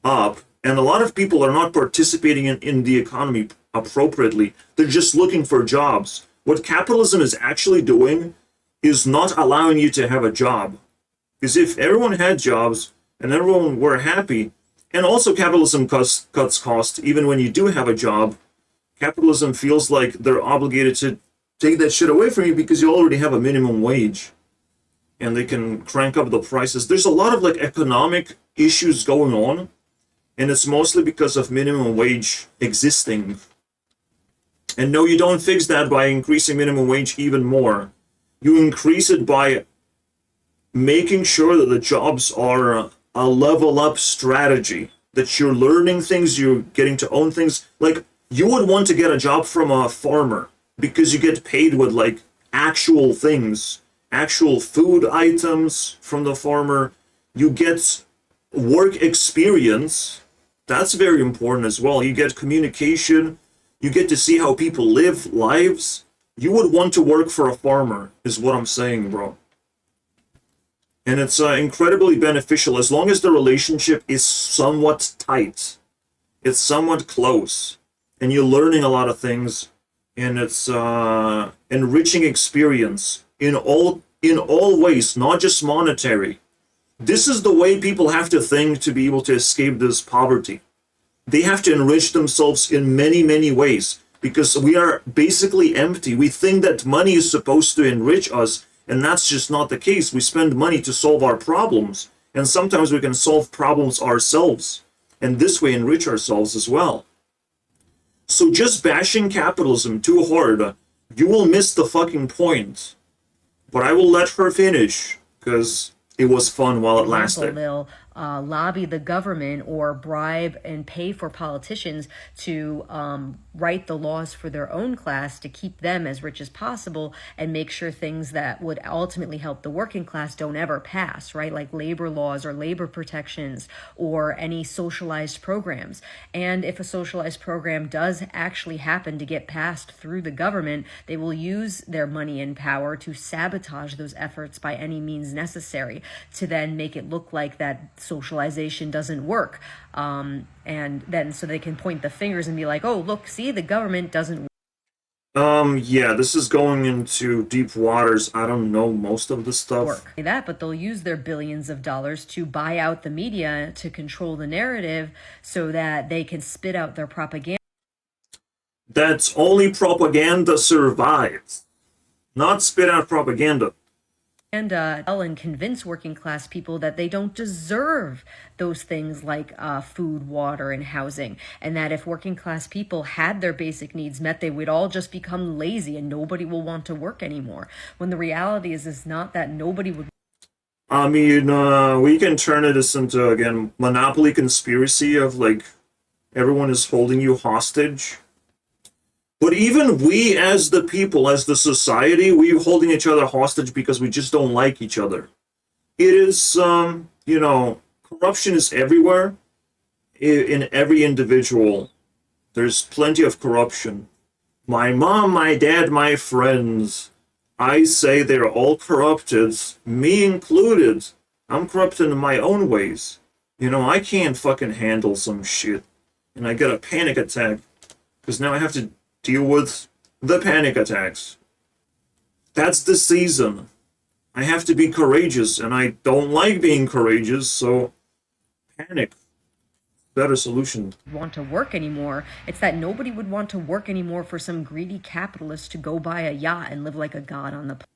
up, and a lot of people are not participating in the economy appropriately. They're just looking for jobs. What capitalism is actually doing is not allowing you to have a job. Because if everyone had jobs and everyone were happy, and also capitalism cuts costs even when you do have a job, capitalism feels like they're obligated to take that shit away from you because you already have a minimum wage. And they can crank up the prices. There's a lot of like economic issues going on, and it's mostly because of minimum wage existing. And no, you don't fix that by increasing minimum wage even more. You increase it by making sure that the jobs are a level up strategy, that you're learning things, you're getting to own things. Like, you would want to get a job from a farmer because you get paid with like actual things, actual food items from the farmer. You get work experience. That's very important as well. You get communication. You get to see how people live lives. You would want to work for a farmer, is what I'm saying, bro. And it's incredibly beneficial as long as the relationship is somewhat tight. It's somewhat close. And you're learning a lot of things. And it's enriching experience in all ways, not just monetary. This is the way people have to think to be able to escape this poverty. They have to enrich themselves in many, many ways. Because we are basically empty. We think that money is supposed to enrich us. And that's just not the case. We spend money to solve our problems. And sometimes we can solve problems ourselves. And this way enrich ourselves as well. So just bashing capitalism too hard, you will miss the fucking point. But I will let her finish, because it was fun while it lasted. They'll lobby the government or bribe and pay for politicians to write the laws for their own class to keep them as rich as possible and make sure things that would ultimately help the working class don't ever pass, right? Like labor laws or labor protections or any socialized programs. And if a socialized program does actually happen to get passed through the government, they will use their money and power to sabotage those efforts by any means necessary to then make it look like that socialization doesn't work. And then so they can point the fingers and be like, oh, look, see, the government doesn't work. Yeah, this is going into deep waters. I don't know most of the stuff. But they'll use their billions of dollars to buy out the media to control the narrative so that they can spit out their propaganda. That's only propaganda survives, not spit out propaganda. And convince working class people that they don't deserve those things like food, water, and housing. And that if working class people had their basic needs met, they would all just become lazy and nobody will want to work anymore. When the reality is not that nobody would. I mean, we can turn this into, again, monopoly conspiracy of like everyone is holding you hostage. But even we as the people, as the society, we're holding each other hostage because we just don't like each other. It is, you know, corruption is everywhere. In every individual, there's plenty of corruption. My mom, my dad, my friends, I say they're all corrupted, me included. I'm corrupted in my own ways. You know, I can't fucking handle some shit. And I get a panic attack. Because now I have to deal with the panic attacks. That's the season. I have to be courageous, and I don't like being courageous, so panic. Better solution. Want to work anymore. It's that nobody would want to work anymore for some greedy capitalist to go buy a yacht and live like a god on the planet.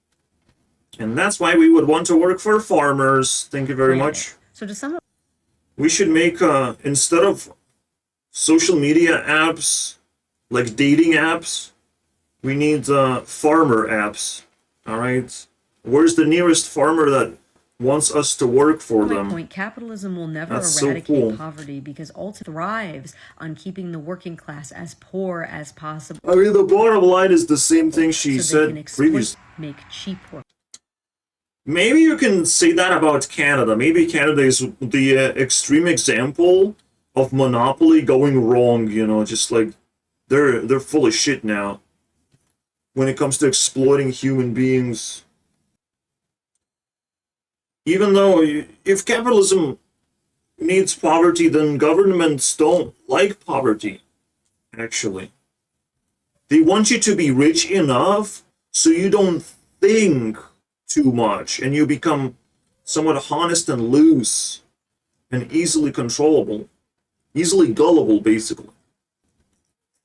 And that's why we would want to work for farmers. Thank you very much. So to sum up, we should make, instead of social media apps, like dating apps, we need farmer apps. Alright? Where's the nearest farmer that wants us to work for my them? point, capitalism will never That's eradicate so cool. poverty because ultimately thrives on keeping the working class as poor as possible. I mean, the bottom line is the same thing she so they can said exploit, previously. make cheap work. Maybe you can say that about Canada. Maybe Canada is the extreme example of monopoly going wrong, you know, just like they're full of shit now when it comes to exploiting human beings. Even though if capitalism needs poverty, then governments don't like poverty, actually. They want you to be rich enough so you don't think too much and you become somewhat honest and loose and easily controllable, easily gullible, basically.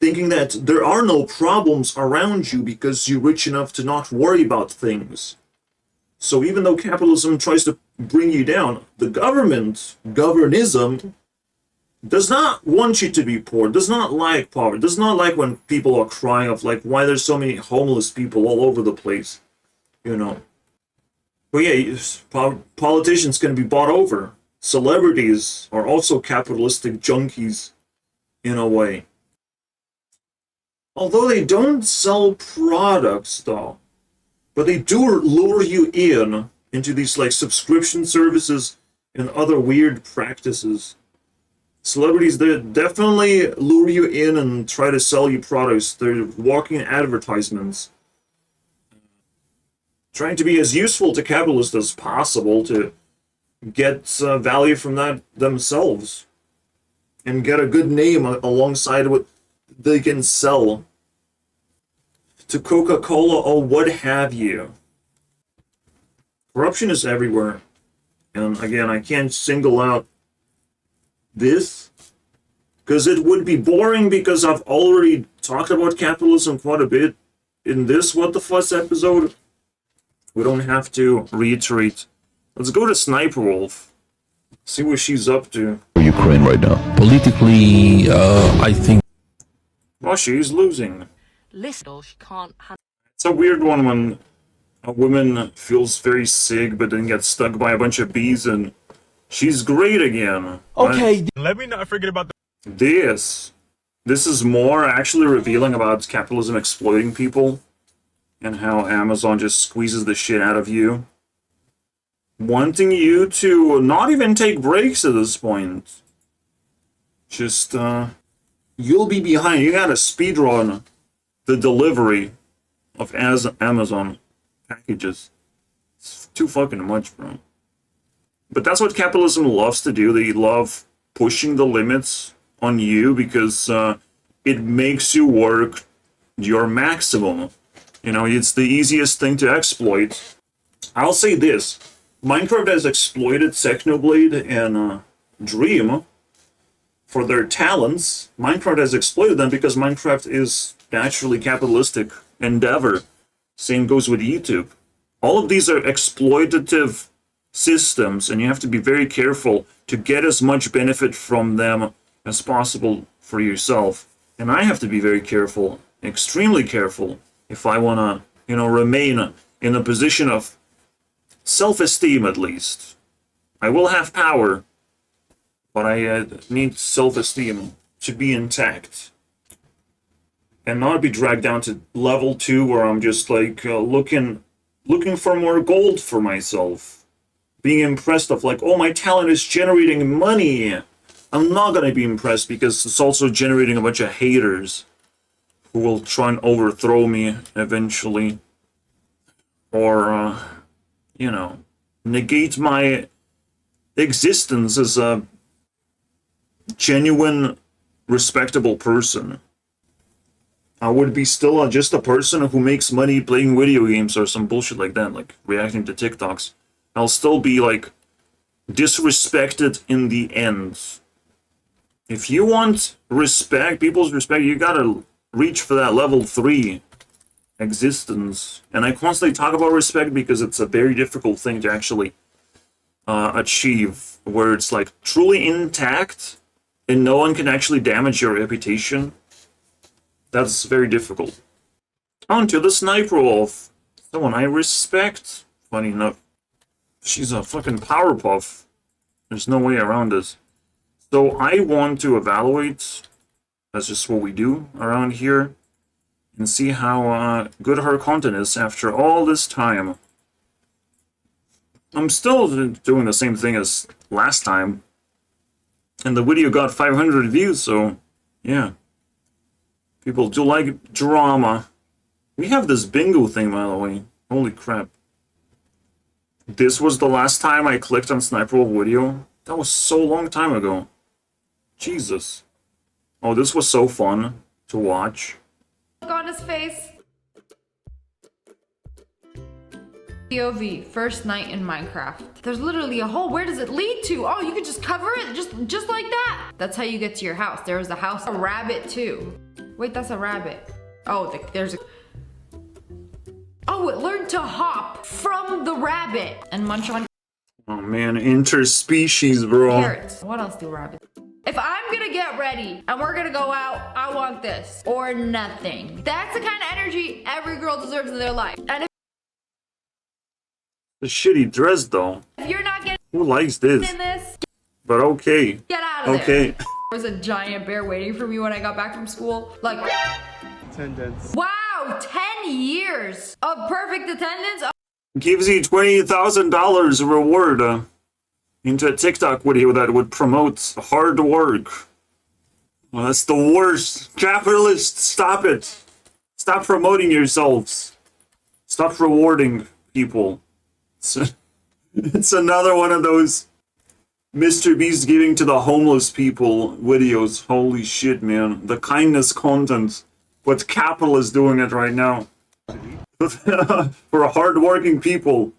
Thinking that there are no problems around you because you're rich enough to not worry about things. So even though capitalism tries to bring you down, the government, governism, does not want you to be poor, does not like poverty, does not like when people are crying of like why there's so many homeless people all over the place, you know. But yeah, politicians can be bought over. Celebrities are also capitalistic junkies, in a way. Although they don't sell products, though. But they do lure you into these like subscription services and other weird practices. Celebrities, they definitely lure you in and try to sell you products. They're walking advertisements. Trying to be as useful to capitalists as possible to get value from that themselves. And get a good name alongside what they can sell to Coca-Cola or what have you. Corruption is everywhere. And again, I can't single out this because it would be boring because I've already talked about capitalism quite a bit in this What the Fuss episode. We don't have to reiterate. Let's go to Sniper Wolf. See what she's up to. Ukraine right now. Politically, I think Russia is losing. Listen, she can't handle. It's a weird one when a woman feels very sick but then gets stuck by a bunch of bees and she's great again. Okay, let me not forget about This is more actually revealing about capitalism exploiting people and how Amazon just squeezes the shit out of you. Wanting you to not even take breaks at this point. Just, you'll be behind. You gotta speedrun the delivery of Amazon packages. It's too fucking much, bro. But that's what capitalism loves to do. They love pushing the limits on you because it makes you work your maximum. You know, it's the easiest thing to exploit. I'll say this. Minecraft has exploited Technoblade and Dream for their talents. Minecraft has exploited them because Minecraft is naturally capitalistic endeavor. Same goes with YouTube. All of these are exploitative systems, and you have to be very careful to get as much benefit from them as possible for yourself. And I have to be very careful, extremely careful, if I want to, you know, remain in a position of self-esteem at least. I will have power, but I need self-esteem to be intact. and not be dragged down to level 2 where I'm just like looking for more gold for myself, being impressed of like, oh, my talent is generating money. I'm not gonna be impressed because it's also generating a bunch of haters who will try and overthrow me eventually, or you know, negate my existence as a genuine, respectable person. I would be still just a person who makes money playing video games or some bullshit like that, like reacting to TikToks. I'll still be like disrespected in the end. If you want respect, people's respect, you gotta reach for that level 3 existence. And I constantly talk about respect because it's a very difficult thing to actually achieve, where it's like truly intact and no one can actually damage your reputation. That's very difficult. On to the Sniper Wolf. Someone I respect. Funny enough. She's a fucking Powerpuff. There's no way around this. So I want to evaluate, that's just what we do around here, and see how good her content is after all this time. I'm still doing the same thing as last time. And the video got 500 views, so yeah. People do like drama. We have this bingo thing, by the way. Holy crap. This was the last time I clicked on Sniper Wolf video. That was so long time ago. Jesus. Oh, this was so fun to watch. Look on his face. POV, first night in Minecraft. There's literally a hole. Where does it lead to? Oh, you could just cover it just like that. That's how you get to your house. There was a house, a rabbit too. Wait, that's a rabbit. Oh, there's a... Oh, it learned to hop from the rabbit and munch on... Oh man, interspecies, bro. Carrots. What else do rabbits? If I'm gonna get ready and we're gonna go out, I want this or nothing. That's the kind of energy every girl deserves in their life. And The shitty dress, though. if you're not getting Who likes this? in this, But okay. get out of Okay. there. There was a giant bear waiting for me when I got back from school. Like, attendance. Wow, 10 years of perfect attendance. Gives you $20,000 reward into a TikTok video that would promote hard work. Well, that's the worst. Capitalists, stop it. Stop promoting yourselves. Stop rewarding people. It's another one of those Mr. Beast giving to the homeless people videos. Holy shit, man. The kindness content. What Capital is doing it right now. For hard-working people.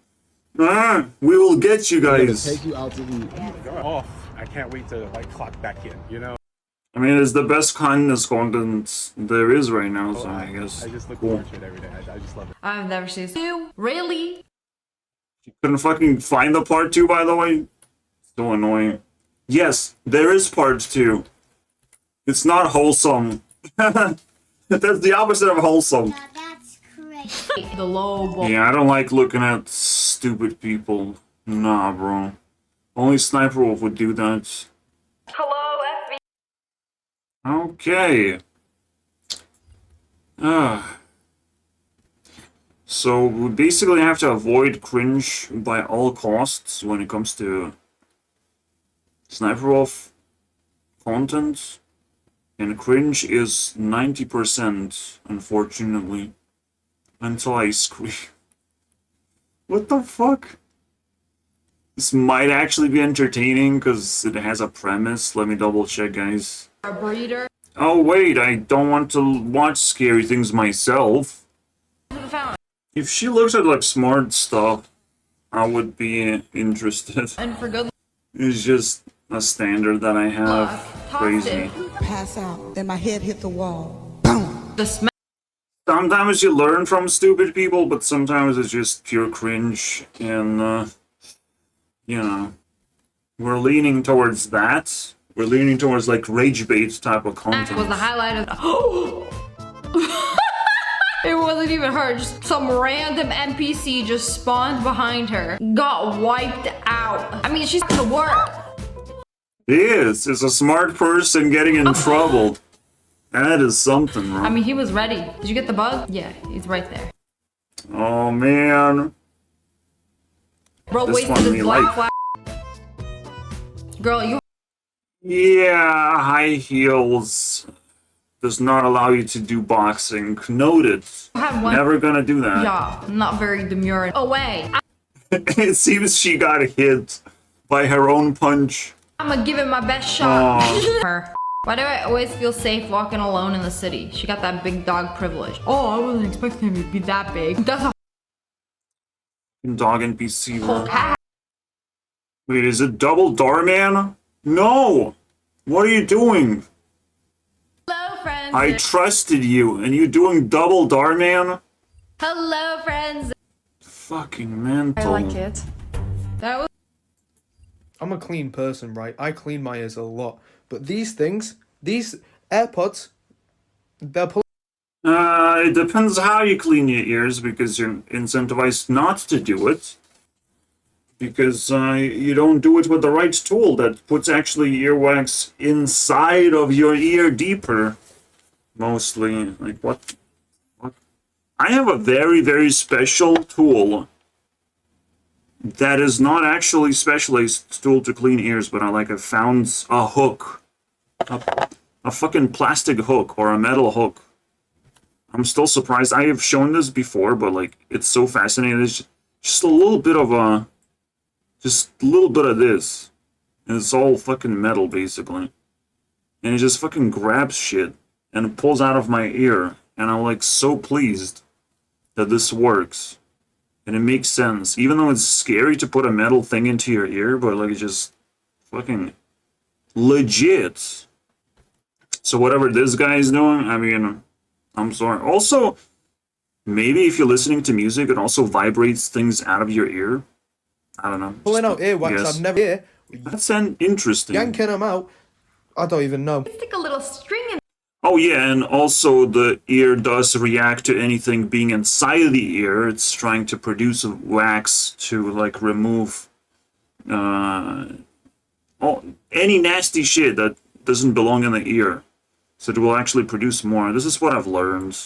We will get you guys. Take you out to eat. Oh, I can't wait to like clock back in, you know? I mean, it's the best kindness content there is right now, so I guess. I just look forward to it every day. I just love it. I've never seen this. Really? You couldn't fucking find the part 2, by the way? So annoying. Yes, there is part 2. It's not wholesome. That's the opposite of wholesome. The low ball. Yeah, I don't like looking at stupid people. Nah, bro. Only Sniper Wolf would do that. Hello, FBI. Okay. So we basically have to avoid cringe by all costs when it comes to Sniper Wolf content. And cringe is 90%, unfortunately. Until I scream. What the fuck? This might actually be entertaining because it has a premise. Let me double check, guys. A breeder. Oh wait, I don't want to watch scary things myself. If she looks at like smart stuff, I would be interested. And for good. It's just a standard that I have. Crazy. Pass out, then my head hit the wall. The Sometimes you learn from stupid people, but sometimes it's just pure cringe, and you know, we're leaning towards that. We're leaning towards like rage bait type of content. was the highlight of. It wasn't even her, just some random NPC just spawned behind her. Got wiped out. I mean, she's to work. It is. It's a smart person getting in trouble. That is something, bro. I mean, he was ready. Did you get the bug? Yeah, he's right there. Oh man. Bro, This wasted one his me black like. flag. Girl, you. Yeah, high heels does not allow you to do boxing. Noted. Had one. Never gonna do that. Yeah, not very demure. Away. It seems she got hit by her own punch. I'm gonna give it my best shot. Her. Why do I always feel safe walking alone in the city? She got that big dog privilege. Oh, I wasn't expecting him to be that big. That's a Dog NPC. Wait, is it double Darman? No! What are you doing? Hello, friends. I trusted you, and you doing double Darman? Hello, friends. Fucking mental. I like it. That was. I'm a clean person, right? I clean my ears a lot. But these things, these AirPods, they're... It depends how you clean your ears, because you're incentivized not to do it. Because you don't do it with the right tool that puts actually earwax inside of your ear deeper. Mostly. Like, what? I have a very, very special tool that is not actually specialized tool to clean ears, but I found a hook. A fucking plastic hook or a metal hook. I'm still surprised. I have shown this before, but like, it's so fascinating. It's just a little bit of a... Just a little bit of this. And it's all fucking metal, basically. And it just fucking grabs shit. And it pulls out of my ear. And I'm like so pleased that this works. And it makes sense. Even though it's scary to put a metal thing into your ear, but like, it's just fucking legit. So whatever this guy is doing, I mean, I'm sorry. Also, maybe if you're listening to music, it also vibrates things out of your ear. I don't know. Pulling out earwax, Yes. I've never... Here, That's interesting. yanking them out, I don't even know. Stick a little string in. Oh yeah, and also the ear does react to anything being inside the ear. It's trying to produce wax to like remove any nasty shit that doesn't belong in the ear. So it will actually produce more. This is what I've learned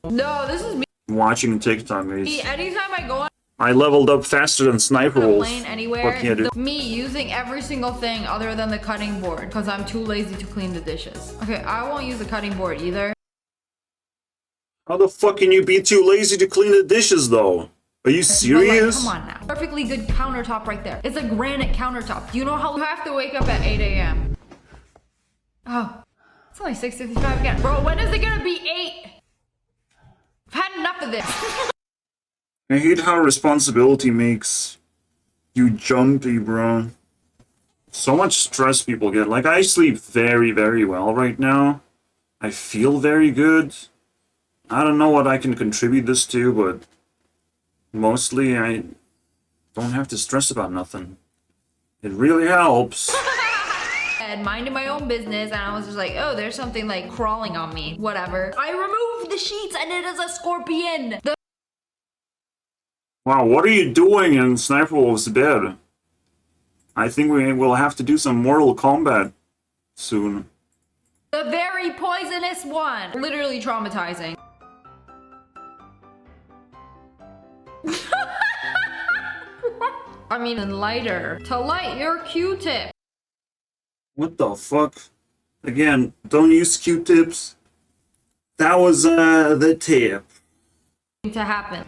No, this is me. watching TikTok. Anytime I go on I leveled up faster than Sniper a Wolf. plane anywhere, What can you do? me using every single thing other than the cutting board because I'm too lazy to clean the dishes. Okay, I won't use the cutting board either. How the fuck can you be too lazy to clean the dishes though? Are you serious? But, like, come on now. Perfectly good countertop right there. It's a granite countertop. Do you know how you have to wake up at 8 a.m.? Oh, it's only 6:55 again. Bro, when is it gonna be 8? I've had enough of this. I hate how responsibility makes you jumpy, bro. So much stress people get. Like, I sleep very, very well right now. I feel very good. I don't know what I can contribute this to, but mostly I don't have to stress about nothing. It really helps. And minding my own business, and I was just like, oh, there's something like crawling on me. Whatever. I removed the sheets and it is a scorpion. Wow, what are you doing in Sniper Wolf's bed? I think we will have to do some Mortal Kombat soon. The very poisonous one. Literally traumatizing. I mean, and lighter. To light your Q-tip. What the fuck? Again, don't use Q-tips. That was the tip. To happen.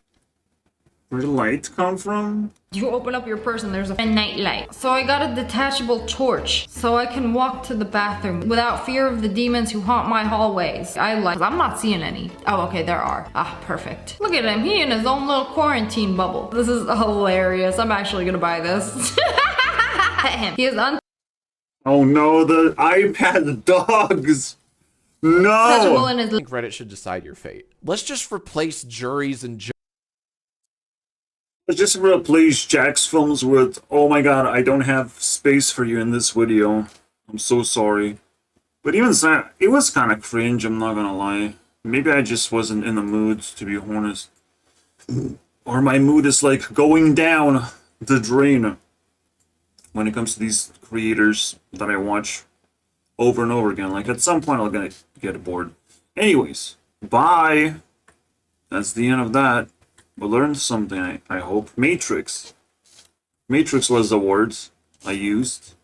Where did the light come from? You open up your purse and there's a night light. So I got a detachable torch so I can walk to the bathroom without fear of the demons who haunt my hallways. I'm not seeing any. Oh, okay, there are. Ah, perfect. Look at him, he in his own little quarantine bubble. This is hilarious. I'm actually gonna buy this. Him. He is Oh no, the iPad dogs! untouchable No! in his I think Reddit should decide your fate. Let's just replace juries and Let's just replace Jack's films with, oh my god, I don't have space for you in this video. I'm so sorry. But even so, it was kind of cringe, I'm not gonna lie. Maybe I just wasn't in the mood, to be honest. Or my mood is like going down the drain when it comes to these creators that I watch. over and over again. Like, at some point I'm gonna get bored. Anyways, bye. That's the end of that. We learned something, I hope. Matrix. Matrix was the words I used.